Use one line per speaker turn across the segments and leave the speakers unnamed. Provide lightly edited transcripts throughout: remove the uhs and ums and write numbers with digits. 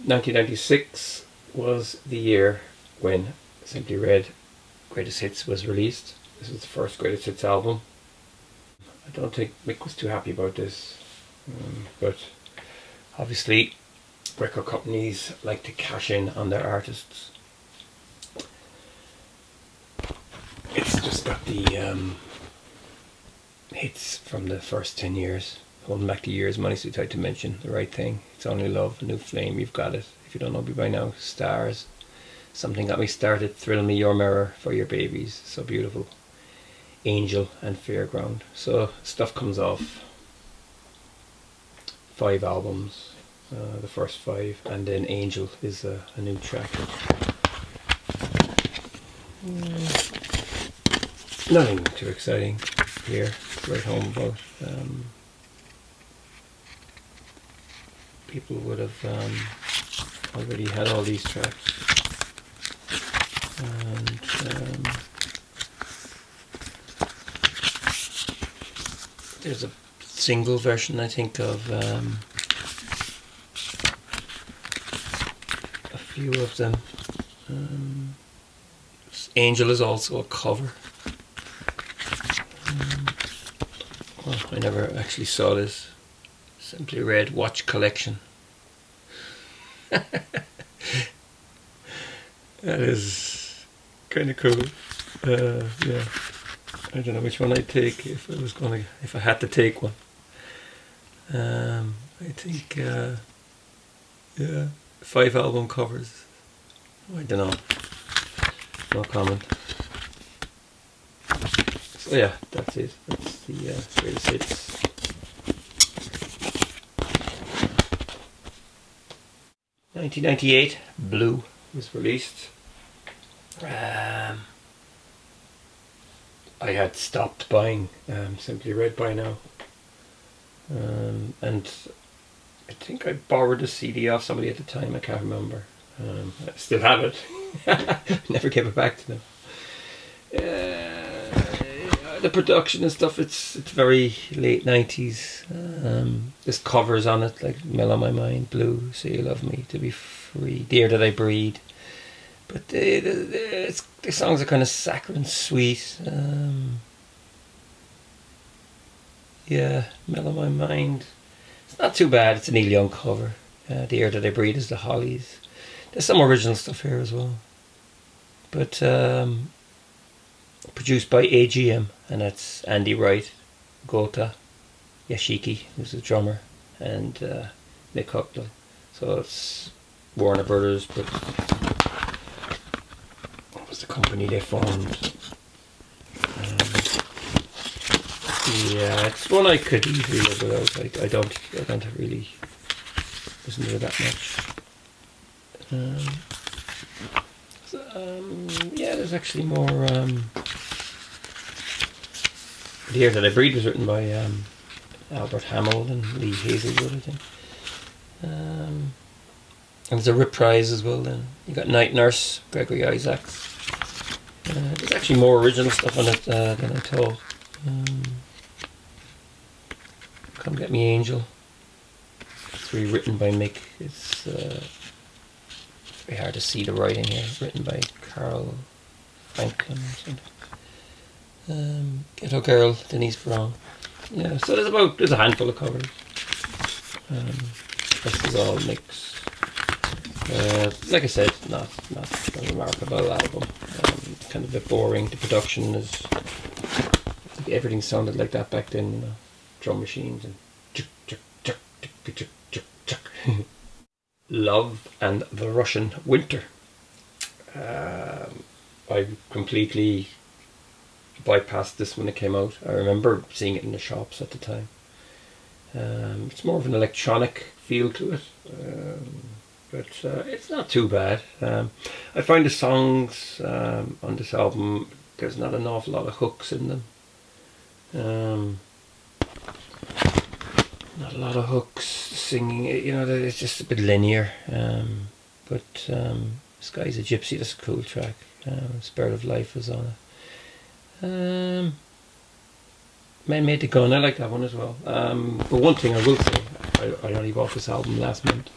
1996 was the year when Simply Red Greatest Hits was released. This was the first Greatest Hits album. I don't think Mick was too happy about this, but obviously record companies like to cash in on their artists. It's just got the hits from the first 10 years. Holding back the years, money's too tight to mention. The Right Thing, It's Only Love, A New Flame, You've Got It. If you don't know me by now, Stars, Something Got Me Started, Thrill Me, Your Mirror, For Your Babies, So Beautiful, Angel and Fairground. So stuff comes off 5 albums, the first 5, and then Angel is a new track. Nothing too exciting here to write home about. People would have already had all these tracks, and there's a single version, I think, of a few of them. Angel is also a cover. Well, I never actually saw this. Simply Red Watch Collection. That is kind of cool. Yeah, I don't know which one I'd take if I had to take one. I think yeah, 5 album covers. I don't know. No comment. So yeah, that's it. That's the greatest hits. 1998, Blue was released. I had stopped buying Simply Red by now, and I think I borrowed a CD off somebody at the time. I can't remember. I still have it. Never gave it back to them. The production and stuff, it's very late 90s. There's covers on it like Mill on My Mind, Blue, Say You Love Me, To Be Free, Dear That I Breathe. But the songs are kind of saccharine sweet. Yeah, Mill on My Mind, it's not too bad. It's a Neil Young cover. The Air That I Breathe is the Hollies. There's some original stuff here as well. But produced by AGM, and that's Andy Wright, Gota, Yashiki, who's the drummer, and Nick Hucknall. So it's Warner Brothers, but what was the company they formed? Yeah, it's one I could easily live without. I don't really listen to it that much. Yeah, there's actually more. The Air That I Breathe was written by Albert Hamill and Lee Hazelwood, I think. And there's a reprise as well. Then you got Night Nurse, Gregory Isaacs. There's actually more original stuff on it than I thought. Come Get Me Angel. It's rewritten by Mick. It's very hard to see the writing here. Written by Carl Franklin or something. Ghetto Girl, Denise Brown. Yeah, so there's a handful of covers. This is all mix. Like I said, not a remarkable album. Kind of a bit boring. The production is, I think everything sounded like that back then, you know. Drum machines and Love and the Russian Winter. I completely bypassed this when it came out. I remember seeing it in the shops at the time. It's more of an electronic feel to it, but it's not too bad. I find the songs on this album, there's not an awful lot of hooks in them. Not a lot of hooks, singing, you know, it's just a bit linear. But Sky's a Gypsy, that's a cool track. Spirit of Life is on it. Men Made the Gun, I like that one as well. But one thing I will say, I only bought this album last month.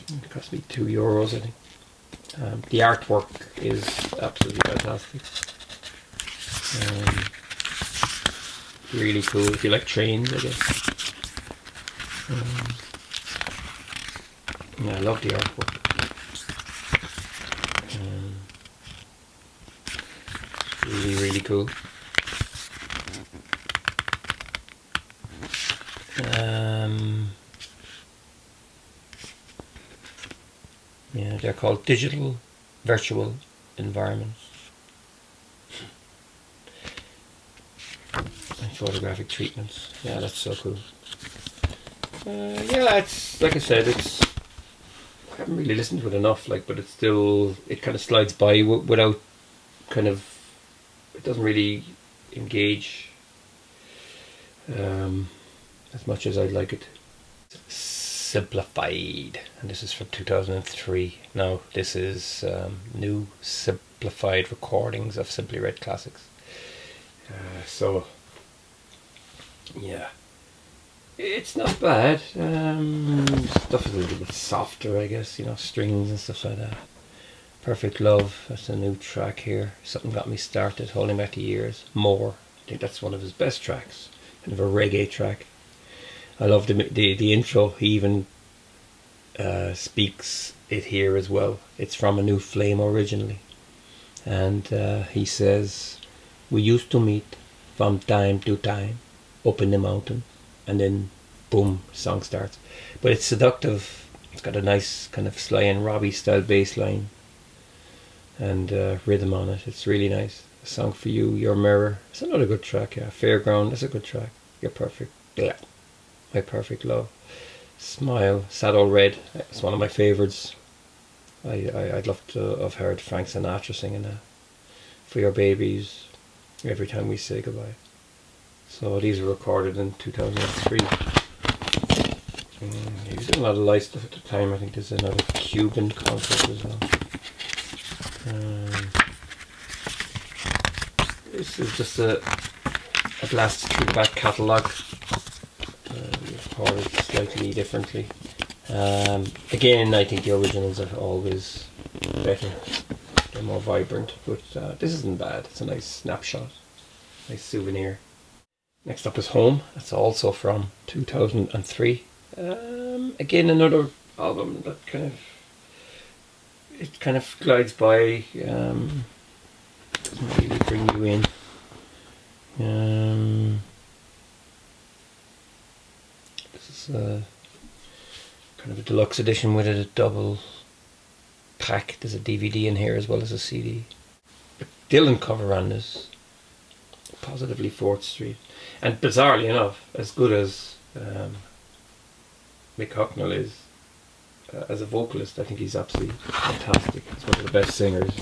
It cost me €2, I think. The artwork is absolutely fantastic. Really cool if you like trains, I guess. Yeah, I love the artwork. Really cool. Yeah, they're called digital virtual environments and photographic treatments. Yeah, that's so cool. Yeah, it's like I said, it's I haven't really listened to it enough, like, but it's still, it kind of slides by without kind of, it doesn't really engage as much as I'd like it. Simplified, and this is from 2003. Now this is new simplified recordings of Simply Red classics. So yeah, it's not bad. Stuff is a little bit softer, I guess, you know, strings and stuff like that. Perfect Love, that's a new track here. Something Got Me Started, Holding Back the Years. More, I think that's one of his best tracks, kind of a reggae track. I love the intro. He even speaks it here as well. It's from A New Flame originally, and he says, "We used to meet from time to time up in the mountain," and then boom, song starts. But it's seductive. It's got a nice kind of Sly and Robbie style bass line and rhythm on it. It's really nice. A Song for You, Your Mirror. It's another good track. Yeah, Fairground. That's a good track. You're Perfect. Yeah. My Perfect Love. Smile, Sad Old Red. It's one of my favourites. I'd love to have heard Frank Sinatra singing that. For Your Babies, Every Time We Say Goodbye. So these were recorded in 2003. He was doing a lot of live stuff at the time. I think there's another Cuban concert as well. This is just a blast through the back catalogue. Recorded slightly differently. Again, I think the originals are always better. They're more vibrant, but this isn't bad. It's a nice snapshot, nice souvenir. Next up is Home. That's also from 2003. Again, another album that kind of glides by. Doesn't really bring you in. This is kind of a deluxe edition with a double pack. There's a DVD in here as well as a CD. But Dylan cover on this, Positively 4th Street, and bizarrely enough, as good as Mick Hucknall is as a vocalist, I think he's absolutely fantastic. He's one of the best singers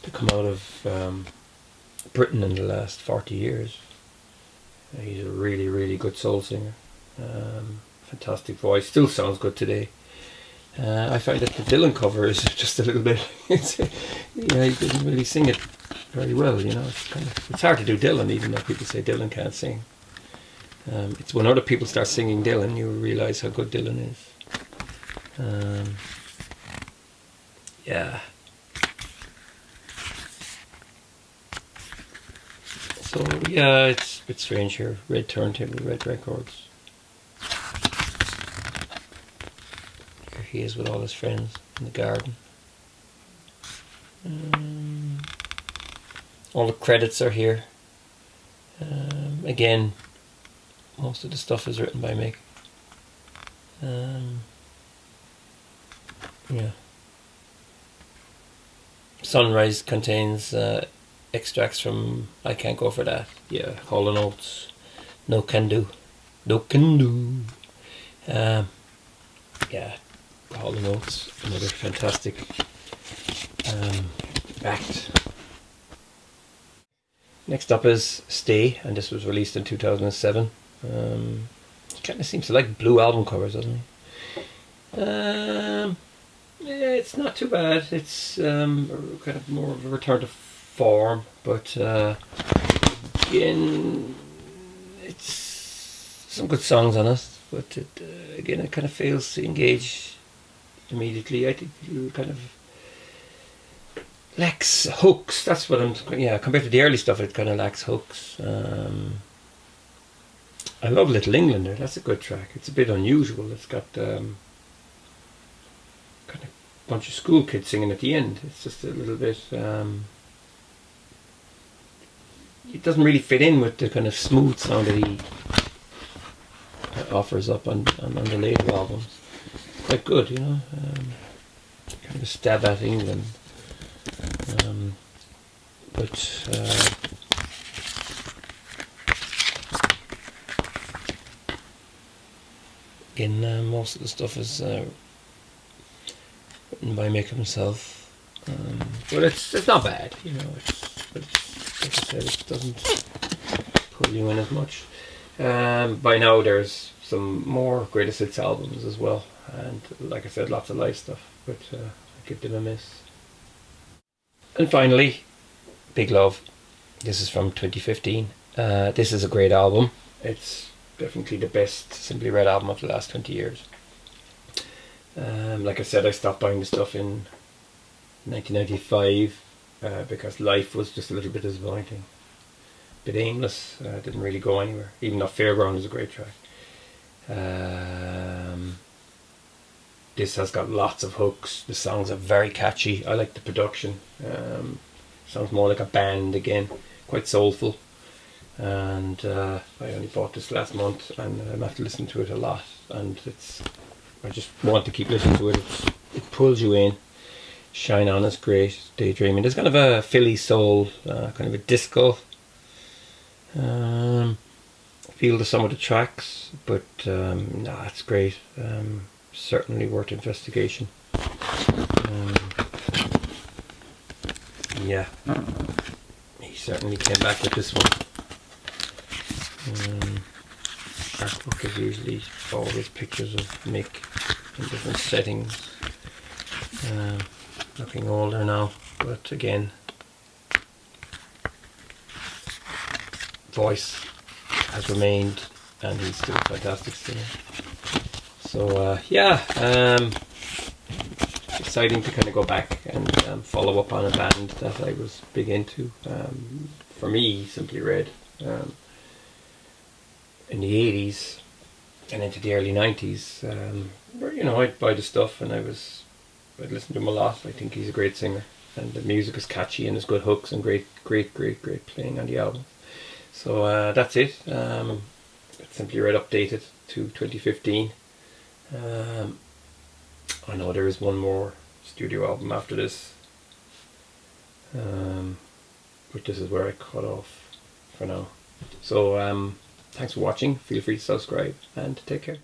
to come out of Britain in the last 40 years. He's a really good soul singer. Fantastic voice, still sounds good today. I find that the Dylan cover is just a little bit he doesn't really sing it very well, you know. It's hard to do Dylan, even though people say Dylan can't sing. It's when other people start singing Dylan you realise how good Dylan is. Yeah. So yeah, it's a bit strange here. Red turntable, red records. Here he is with all his friends in the garden. All the credits are here. Again, most of the stuff is written by Mick. Yeah. Sunrise contains extracts from I Can't Go For That. Yeah, Hall & Oates. No Can Do. No Can Do. Yeah, Hall & Oates. Another fantastic act. Next up is Stay, and this was released in 2007. He kind of seems to like blue album covers, doesn't he? Yeah, it's not too bad. It's kind of more of a return to form, but again, it's some good songs on it. But it kind of fails to engage immediately. I think it kind of lacks hooks. That's what compared to the early stuff, it kind of lacks hooks. I love Little Englander. That's a good track. It's a bit unusual. It's got kind of bunch of school kids singing at the end. It's just a little bit. It doesn't really fit in with the kind of smooth sound that he offers up on the later albums. Quite good, kind of a stab at England. But again, most of the stuff is written by Mick himself. But it's not bad, But like I said, it doesn't pull you in as much. By now, there's some more Greatest Hits albums as well, and like I said, lots of live stuff. But I give them a miss. And finally, Big Love. This is from 2015. This is a great album. It's definitely the best Simply Red album of the last 20 years. Like I said, I stopped buying the stuff in 1995 because life was just a little bit disappointing. A bit aimless, didn't really go anywhere. Even though Fairground is a great track. This has got lots of hooks. The songs are very catchy. I like the production. Sounds more like a band again. Quite soulful. And I only bought this last month, and I'm after listening to it a lot. And I just want to keep listening to it. It pulls you in. Shine On is great. Daydreaming. There's kind of a Philly soul, kind of a disco feel to some of the tracks, but it's great. Certainly worth investigation. Yeah, he certainly came back with this one. Artwork is usually always pictures of Mick in different settings. Looking older now, but again, voice has remained, and he's still a fantastic singer. So it's exciting to kind of go back and follow up on a band that I was big into. For me, Simply Red, in the 80s and into the early 90s, I'd buy the stuff and I'd listen to him a lot. I think he's a great singer, and the music is catchy and there's good hooks and great playing on the album. So that's it. It's Simply Red updated to 2015. I know there is one more studio album after this, but this is where I cut off for now. So thanks for watching. Feel free to subscribe and take care.